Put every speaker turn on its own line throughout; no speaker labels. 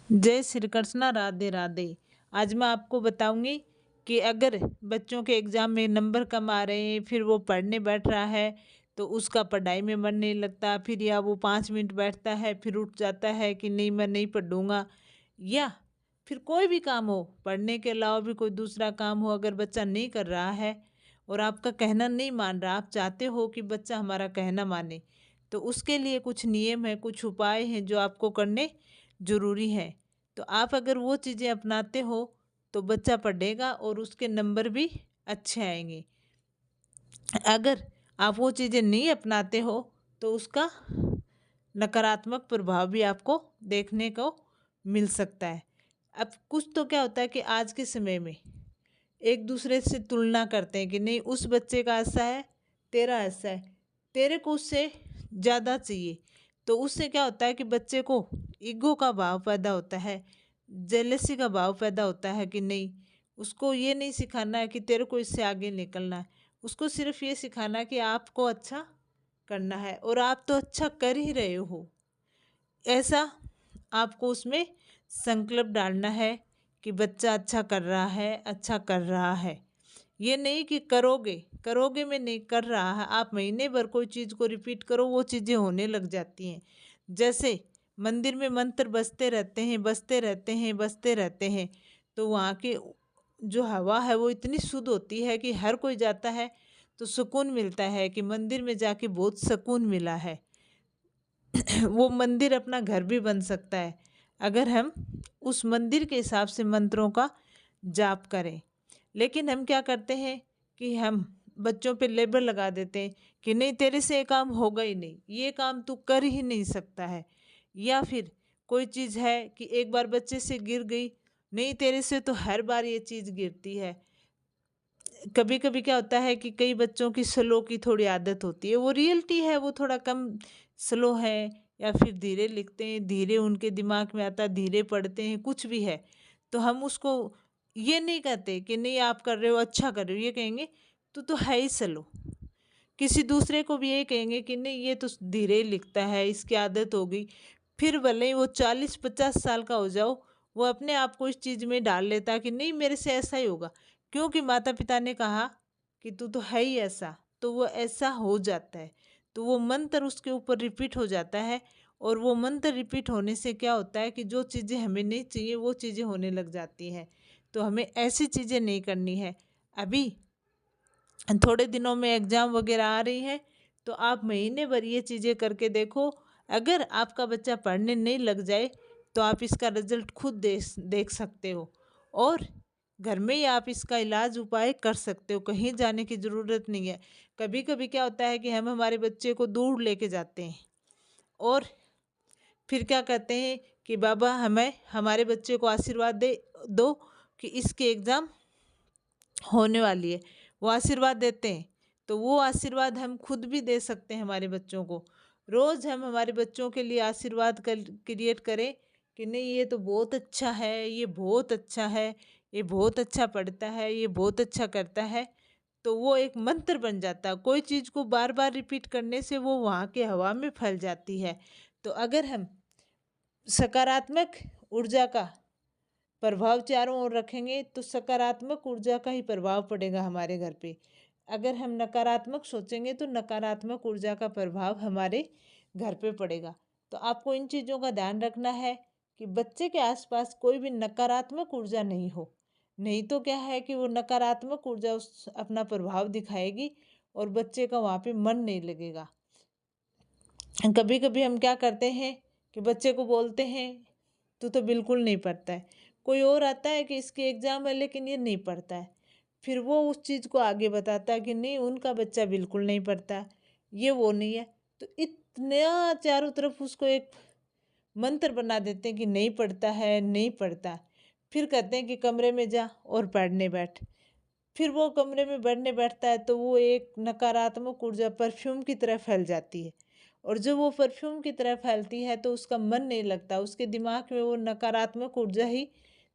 जय श्री कृष्णा, राधे राधे। आज मैं आपको बताऊंगी कि अगर बच्चों के एग्ज़ाम में नंबर कम आ रहे हैं, फिर वो पढ़ने बैठ रहा है तो उसका पढ़ाई में मन नहीं लगता, फिर या वो 5 मिनट बैठता है फिर उठ जाता है कि नहीं मैं नहीं पढ़ूंगा, या फिर कोई भी काम हो, पढ़ने के अलावा भी कोई दूसरा काम हो, अगर बच्चा नहीं कर रहा है और आपका कहना नहीं मान रहा, आप चाहते हो कि बच्चा हमारा कहना माने, तो उसके लिए कुछ नियम है, कुछ उपाय हैं जो आपको करने ज़रूरी है। तो आप अगर वो चीज़ें अपनाते हो तो बच्चा पढ़ेगा और उसके नंबर भी अच्छे आएंगे। अगर आप वो चीज़ें नहीं अपनाते हो तो उसका नकारात्मक प्रभाव भी आपको देखने को मिल सकता है। अब कुछ तो क्या होता है कि आज के समय में एक दूसरे से तुलना करते हैं कि नहीं उस बच्चे का ऐसा है, तेरा ऐसा है, तेरे को उससे ज़्यादा चाहिए। तो उससे क्या होता है कि बच्चे को ईगो का भाव पैदा होता है, जेलसी का भाव पैदा होता है कि नहीं, उसको ये नहीं सिखाना है कि तेरे को इससे आगे निकलना है, उसको सिर्फ ये सिखाना है कि आपको अच्छा करना है और आप तो अच्छा कर ही रहे हो। ऐसा आपको उसमें संकल्प डालना है कि बच्चा अच्छा कर रहा है, अच्छा कर रहा है। ये नहीं कि करोगे करोगे में नहीं, कर रहा है। आप महीने भर कोई चीज़ को रिपीट करो, वो चीज़ें होने लग जाती हैं। जैसे मंदिर में मंत्र बजते रहते हैं, बजते रहते हैं, बजते रहते हैं, तो वहाँ की जो हवा है वो इतनी शुद्ध होती है कि हर कोई जाता है तो सुकून मिलता है कि मंदिर में जाके बहुत सुकून मिला है। वो मंदिर अपना घर भी बन सकता है अगर हम उस मंदिर के हिसाब से मंत्रों का जाप करें। लेकिन हम क्या करते हैं कि हम बच्चों पे लेबल लगा देते हैं कि नहीं तेरे से ये काम होगा ही नहीं, ये काम तू कर ही नहीं सकता है। या फिर कोई चीज़ है कि एक बार बच्चे से गिर गई, नहीं तेरे से तो हर बार ये चीज़ गिरती है। कभी कभी क्या होता है कि कई बच्चों की स्लो की थोड़ी आदत होती है, वो रियलिटी है, वो थोड़ा कम स्लो है, या फिर धीरे लिखते हैं, धीरे उनके दिमाग में आता है, धीरे पढ़ते हैं, कुछ भी है। तो हम उसको ये नहीं कहते कि नहीं आप कर रहे हो अच्छा कर रहे हो, ये कहेंगे तू तो है ही स्लो। किसी दूसरे को भी ये कहेंगे कि नहीं ये तो धीरे ही लिखता है, इसकी आदत हो गई। फिर भले ही वो 40-50 साल का हो जाओ, वो अपने आप को इस चीज़ में डाल लेता है कि नहीं मेरे से ऐसा ही होगा, क्योंकि माता पिता ने कहा कि तू तो है ही ऐसा, तो वो ऐसा हो जाता है। तो वो मंत्र उसके ऊपर रिपीट हो जाता है, और वो मंत्र रिपीट होने से क्या होता है कि जो चीज़ें हमें नहीं चाहिए वो चीज़ें होने लग जाती हैं। तो हमें ऐसी चीज़ें नहीं करनी है। अभी थोड़े दिनों में एग्ज़ाम वगैरह आ रही है, तो आप महीने भर ये चीज़ें करके देखो। अगर आपका बच्चा पढ़ने नहीं लग जाए तो आप इसका रिजल्ट खुद देख सकते हो, और घर में ही आप इसका इलाज उपाय कर सकते हो, कहीं जाने की ज़रूरत नहीं है। कभी कभी क्या होता है कि हम हमारे बच्चे को दूर लेके जाते हैं और फिर क्या कहते हैं कि बाबा हमें हमारे बच्चे को आशीर्वाद दे दो कि इसके एग्ज़ाम होने वाली है, वो आशीर्वाद देते हैं। तो वो आशीर्वाद हम खुद भी दे सकते हैं हमारे बच्चों को। रोज़ हम हमारे बच्चों के लिए आशीर्वाद कर क्रिएट करें कि नहीं ये तो बहुत अच्छा है, ये बहुत अच्छा है, ये बहुत अच्छा पढ़ता है, ये बहुत अच्छा करता है। तो वो एक मंत्र बन जाता है। कोई चीज़ को बार बार रिपीट करने से वो वहाँ के हवा में फैल जाती है। तो अगर हम सकारात्मक ऊर्जा का प्रभाव चारों ओर रखेंगे तो सकारात्मक ऊर्जा का ही प्रभाव पड़ेगा हमारे घर पे। अगर हम नकारात्मक सोचेंगे तो नकारात्मक ऊर्जा का प्रभाव हमारे घर पे पड़ेगा। तो आपको इन चीज़ों का ध्यान रखना है कि बच्चे के आसपास कोई भी नकारात्मक ऊर्जा नहीं हो। नहीं तो क्या है कि वो नकारात्मक ऊर्जा उस अपना प्रभाव दिखाएगी और बच्चे का वहाँ पे मन नहीं लगेगा। कभी कभी हम क्या करते हैं कि बच्चे को बोलते हैं तू तो बिल्कुल नहीं पढ़ता है। कोई और आता है कि इसके एग्ज़ाम है लेकिन ये नहीं पढ़ता है। फिर वो उस चीज़ को आगे बताता है कि नहीं उनका बच्चा बिल्कुल नहीं पढ़ता है, ये वो नहीं है। तो इतना चारों तरफ उसको एक मंत्र बना देते हैं कि नहीं पढ़ता है, नहीं पढ़ता है। फिर कहते हैं कि कमरे में जा और पढ़ने बैठ। फिर वो कमरे में बैठने बैठता है तो वो एक नकारात्मक ऊर्जा परफ्यूम की तरह फैल जाती है, और जब वो परफ्यूम की तरह फैलती है तो उसका मन नहीं लगता, उसके दिमाग में वो नकारात्मक ऊर्जा ही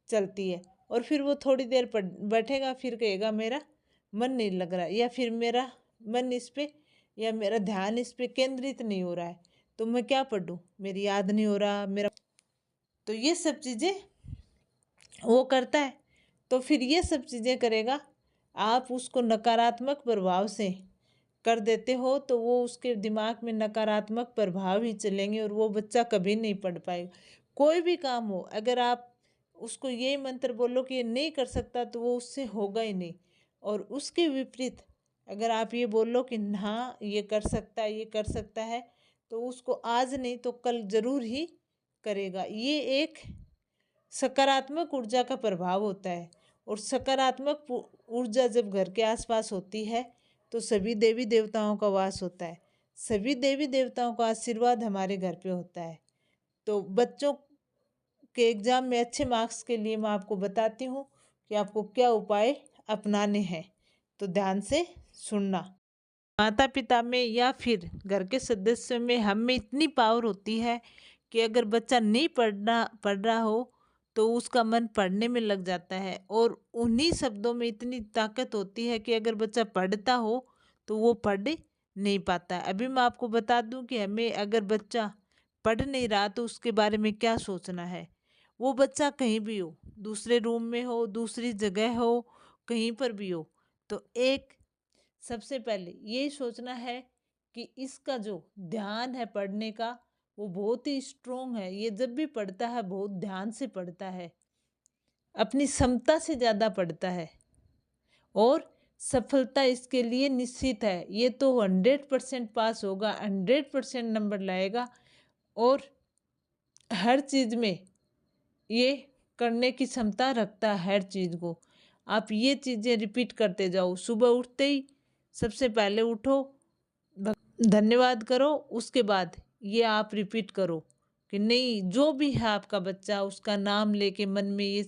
चलती है। और फिर वो थोड़ी देर पढ़ बैठेगा, फिर कहेगा मेरा मन नहीं लग रहा, या फिर मेरा मन इस पे या मेरा ध्यान इस पे केंद्रित नहीं हो रहा है, तो मैं क्या पढ़ूँ, मेरी याद नहीं हो रहा, मेरा तो ये सब चीज़ें वो करता है। तो फिर ये सब चीज़ें करेगा, आप उसको नकारात्मक प्रभाव से कर देते हो तो वो उसके दिमाग में नकारात्मक प्रभाव ही चलेंगे और वो बच्चा कभी नहीं पढ़ पाएगा। कोई भी काम हो, अगर आप उसको यही मंत्र बोलो कि ये नहीं कर सकता तो वो उससे होगा ही नहीं। और उसके विपरीत अगर आप ये बोलो कि हाँ ये कर सकता है, ये कर सकता है, तो उसको आज नहीं तो कल जरूर ही करेगा। ये एक सकारात्मक ऊर्जा का प्रभाव होता है। और सकारात्मक ऊर्जा जब घर के आसपास होती है तो सभी देवी देवताओं का वास होता है, सभी देवी देवताओं का आशीर्वाद हमारे घर पे होता है। तो बच्चों के एग्जाम में अच्छे मार्क्स के लिए मैं आपको बताती हूँ कि आपको क्या उपाय अपनाने हैं। तो ध्यान से सुनना। माता पिता में या फिर घर के सदस्यों में हम में इतनी पावर होती है कि अगर बच्चा नहीं पढ़ रहा हो तो उसका मन पढ़ने में लग जाता है। और उन्हीं शब्दों में इतनी ताकत होती है कि अगर बच्चा पढ़ता हो तो वो पढ़ नहीं पाता है। अभी मैं आपको बता दूं कि हमें अगर बच्चा पढ़ नहीं रहा तो उसके बारे में क्या सोचना है। वो बच्चा कहीं भी हो, दूसरे रूम में हो, दूसरी जगह हो, कहीं पर भी हो, तो एक सबसे पहले ये सोचना है कि इसका जो ध्यान है पढ़ने का वो बहुत ही स्ट्रोंग है। ये जब भी पढ़ता है बहुत ध्यान से पढ़ता है, अपनी क्षमता से ज़्यादा पढ़ता है और सफलता इसके लिए निश्चित है। ये तो 100% पास होगा, 100% नंबर लाएगा और हर चीज़ में ये करने की क्षमता रखता है। हर चीज़ को आप ये चीज़ें रिपीट करते जाओ। सुबह उठते ही सबसे पहले उठो, धन्यवाद करो, उसके बाद ये आप रिपीट करो कि नहीं, जो भी है आपका बच्चा उसका नाम लेके मन में ये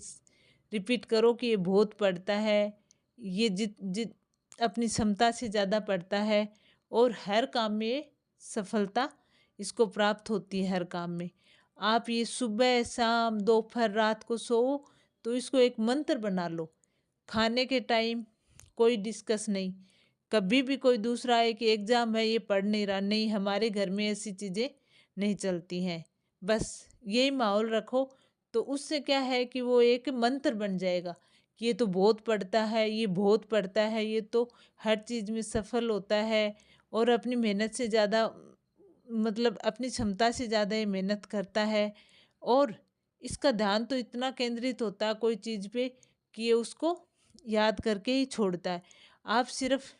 रिपीट करो कि ये बहुत पढ़ता है, ये जित जित अपनी क्षमता से ज़्यादा पढ़ता है और हर काम में सफलता इसको प्राप्त होती है। हर काम में आप ये सुबह शाम दोपहर रात को सो तो इसको एक मंत्र बना लो। खाने के टाइम कोई डिस्कस नहीं, कभी भी कोई दूसरा है कि एग्ज़ाम है ये पढ़ नहीं रहा, नहीं, हमारे घर में ऐसी चीज़ें नहीं चलती हैं। बस यही माहौल रखो तो उससे क्या है कि वो एक मंत्र बन जाएगा कि ये तो बहुत पढ़ता है, ये बहुत पढ़ता है, ये तो हर चीज़ में सफल होता है और अपनी मेहनत से ज़्यादा, मतलब अपनी क्षमता से ज़्यादा ये मेहनत करता है। और इसका ध्यान तो इतना केंद्रित होता है कोई चीज़ पे कि ये उसको याद करके ही छोड़ता है। आप सिर्फ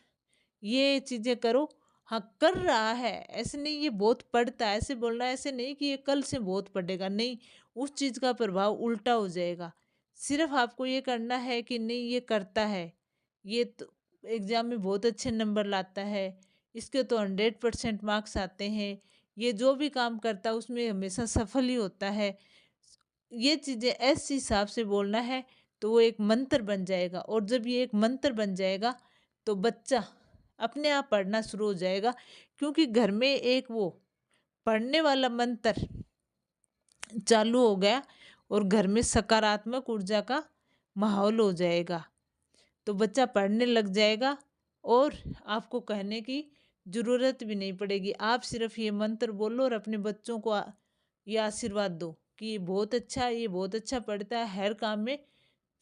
ये चीज़ें करो। हाँ, कर रहा है ऐसे नहीं ये बहुत पढ़ता है ऐसे बोलना है, ऐसे नहीं कि ये कल से बहुत पढ़ेगा, नहीं, उस चीज़ का प्रभाव उल्टा हो जाएगा। सिर्फ आपको ये करना है कि नहीं ये करता है, ये तो एग्ज़ाम में बहुत अच्छे नंबर लाता है, इसके तो 100% मार्क्स आते हैं, ये जो भी काम करता है उसमें हमेशा सफल ही होता है। ये चीज़ें ऐसे हिसाब से बोलना है तो वो एक मंत्र बन जाएगा। और जब ये एक मंत्र बन जाएगा तो बच्चा अपने आप पढ़ना शुरू हो जाएगा, क्योंकि घर में एक वो पढ़ने वाला मंत्र चालू हो गया और घर में सकारात्मक ऊर्जा का माहौल हो जाएगा। तो बच्चा पढ़ने लग जाएगा और आपको कहने की ज़रूरत भी नहीं पड़ेगी। आप सिर्फ ये मंत्र बोलो और अपने बच्चों को ये आशीर्वाद दो कि ये बहुत अच्छा है, ये बहुत अच्छा पढ़ता है, हर काम में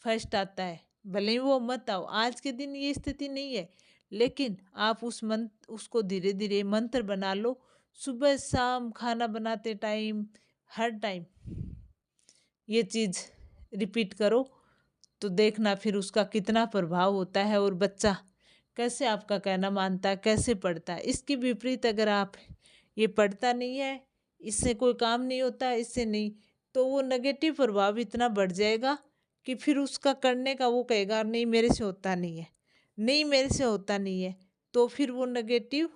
फर्स्ट आता है। भले ही वो मत आओ, आज के दिन ये स्थिति नहीं है, लेकिन आप उसको धीरे धीरे मंत्र बना लो। सुबह शाम खाना बनाते टाइम, हर टाइम ये चीज़ रिपीट करो तो देखना फिर उसका कितना प्रभाव होता है और बच्चा कैसे आपका कहना मानता है, कैसे पढ़ता है। इसके विपरीत अगर आप ये पढ़ता नहीं है, इससे कोई काम नहीं होता, इससे नहीं, तो वो नेगेटिव प्रभाव इतना बढ़ जाएगा कि फिर उसका करने का वो कहेगा नहीं मेरे से होता नहीं है, नहीं मेरे से होता नहीं है, तो फिर वो नेगेटिव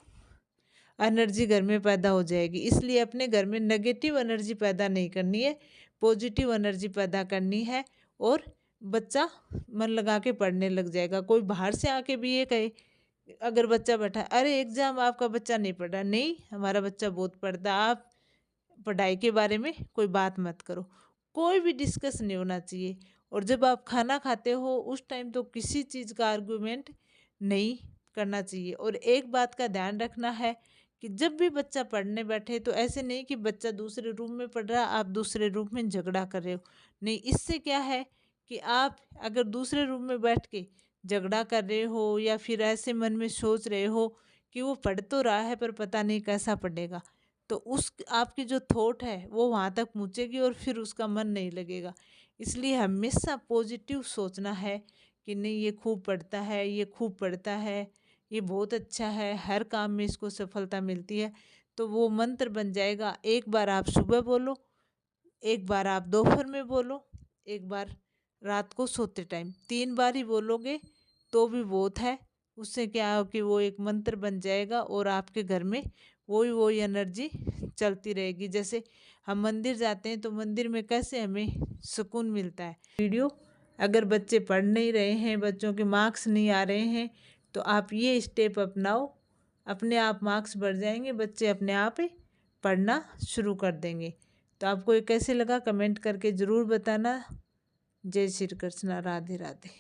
एनर्जी घर में पैदा हो जाएगी। इसलिए अपने घर में नेगेटिव एनर्जी पैदा नहीं करनी है, पॉजिटिव एनर्जी पैदा करनी है और बच्चा मन लगा के पढ़ने लग जाएगा। कोई बाहर से आके भी ये कहे, अगर बच्चा बैठा है, अरे एग्जाम आपका बच्चा नहीं पढ़ रहा, नहीं हमारा बच्चा बहुत पढ़ता, आप पढ़ाई के बारे में कोई बात मत करो, कोई भी डिस्कस नहीं होना चाहिए। और जब आप खाना खाते हो उस टाइम तो किसी चीज़ का आर्गुमेंट नहीं करना चाहिए। और एक बात का ध्यान रखना है कि जब भी बच्चा पढ़ने बैठे तो ऐसे नहीं कि बच्चा दूसरे रूम में पढ़ रहा आप दूसरे रूम में झगड़ा कर रहे हो। नहीं, इससे क्या है कि आप अगर दूसरे रूम में बैठ के झगड़ा कर रहे हो या फिर ऐसे मन में सोच रहे हो कि वो पढ़ तो रहा है पर पता नहीं कैसा पढ़ेगा, तो उस आपकी जो थॉट है वो वहाँ तक पहुँचेगी और फिर उसका मन नहीं लगेगा। इसलिए हमेशा पॉजिटिव सोचना है कि नहीं, ये खूब पढ़ता है, ये खूब पढ़ता है, ये बहुत अच्छा है, हर काम में इसको सफलता मिलती है। तो वो मंत्र बन जाएगा। एक बार आप सुबह बोलो, एक बार आप दोपहर में बोलो, एक बार रात को सोते टाइम, 3 बार ही बोलोगे तो भी बहुत है। उससे क्या हो कि वो एक मंत्र बन जाएगा और आपके घर में वही एनर्जी चलती रहेगी। जैसे हम मंदिर जाते हैं तो मंदिर में कैसे हमें सुकून मिलता है। वीडियो अगर बच्चे पढ़ नहीं रहे हैं, बच्चों के मार्क्स नहीं आ रहे हैं, तो आप ये स्टेप अपनाओ, अपने आप मार्क्स बढ़ जाएंगे, बच्चे अपने आप ही पढ़ना शुरू कर देंगे। तो आपको ये कैसे लगा कमेंट करके ज़रूर बताना। जय श्री कृष्णा, राधे राधे।